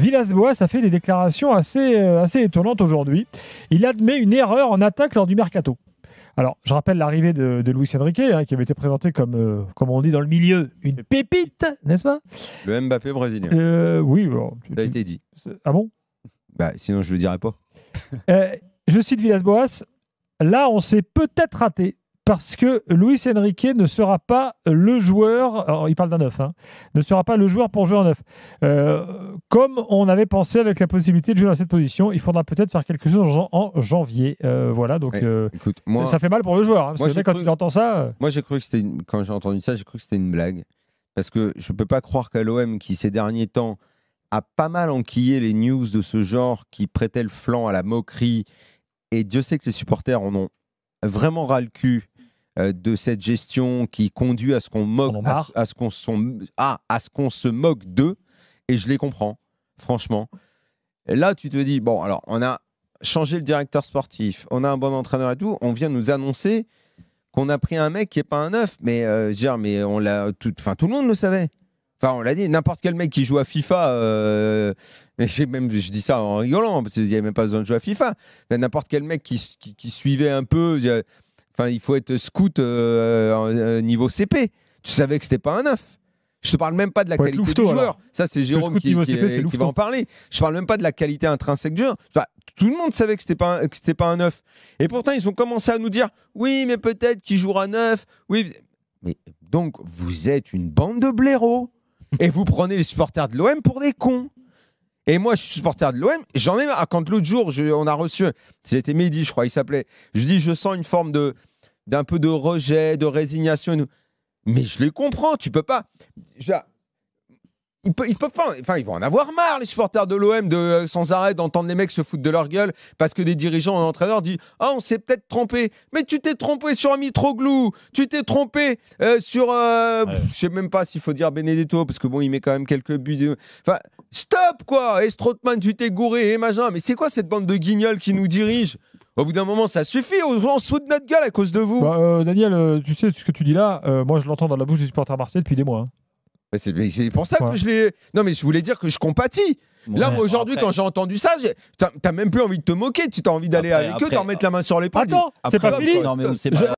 Villas-Boas a fait des déclarations assez étonnantes aujourd'hui. Il admet une erreur en attaque lors du mercato. Alors, je rappelle l'arrivée de Luis Enrique, qui avait été présenté comme on dit dans le milieu, une pépite, n'est-ce pas? Le Mbappé brésilien. Oui. Bon, ça a été dit. Ah bon? Sinon, je ne le dirais pas. Je cite Villas-Boas. Là, on s'est peut-être raté parce que Luis Enrique ne sera pas le joueur, alors il parle d'un neuf, ne sera pas le joueur pour jouer en neuf. Comme on avait pensé avec la possibilité de jouer dans cette position, il faudra peut-être faire quelque chose en janvier. Voilà, donc écoute, moi, ça fait mal pour le joueur. Parce que quand tu entends ça... Moi, j'ai cru que c'était quand j'ai entendu ça, j'ai cru que c'était une blague. Parce que je ne peux pas croire qu'à l'OM, qui ces derniers temps a pas mal enquillé les news de ce genre, qui prêtait le flanc à la moquerie, et Dieu sait que les supporters en ont vraiment ras le cul de cette gestion qui conduit à ce qu'on moque, à ce qu'on se moque d'eux, et je les comprends, franchement. Et là, tu te dis, bon, alors, on a changé le directeur sportif, on a un bon entraîneur et tout, on vient nous annoncer qu'on a pris un mec qui n'est pas un neuf, mais on l'a, tout le monde le savait. Enfin, on l'a dit, n'importe quel mec qui joue à FIFA, mais je dis ça en rigolant, parce qu'il n'y avait même pas besoin de jouer à FIFA, mais n'importe quel mec qui suivait un peu, il faut être scout niveau CP. Tu savais que c'était pas un neuf. Je te parle même pas de la qualité du joueur. Alors. Ça, c'est Jérôme qui va en parler. Je parle même pas de la qualité intrinsèque du joueur. Tout le monde savait que c'était pas un neuf. Et pourtant, ils ont commencé à nous dire, oui, mais peut-être qu'il jouera neuf. Oui, mais donc vous êtes une bande de blaireaux et vous prenez les supporters de l'OM pour des cons. Et moi, je suis supporter de l'OM. J'en ai marre. Quand l'autre jour, on a reçu, c'était Mehdi, je crois, il s'appelait. Je dis, je sens une forme d'un peu de rejet, de résignation. Mais je les comprends. Tu peux pas. Ils peuvent pas. Enfin, ils vont en avoir marre, les supporters de l'OM, sans arrêt d'entendre les mecs se foutre de leur gueule parce que des dirigeants et entraîneurs disent « Ah, on s'est peut-être trompé. » Mais tu t'es trompé sur Mitroglou. Tu t'es trompé sur... Je sais même pas s'il faut dire Benedetto parce que bon, il met quand même quelques buts. Enfin, stop, quoi. Et Strootman, tu t'es gouré et machin. Mais c'est quoi cette bande de guignols qui nous dirige? Au bout d'un moment, ça suffit. On se fout de notre gueule à cause de vous. Daniel, tu sais ce que tu dis là, moi je l'entends dans la bouche des supporters marseillais depuis des mois. C'est pour ça que je l'ai... Non, mais je voulais dire que je compatis. Là, moi, aujourd'hui, quand j'ai entendu ça, t'as même plus envie de te moquer. Tu as envie d'aller avec eux, d'en mettre la main sur l'épaule. Attends, c'est pas fini.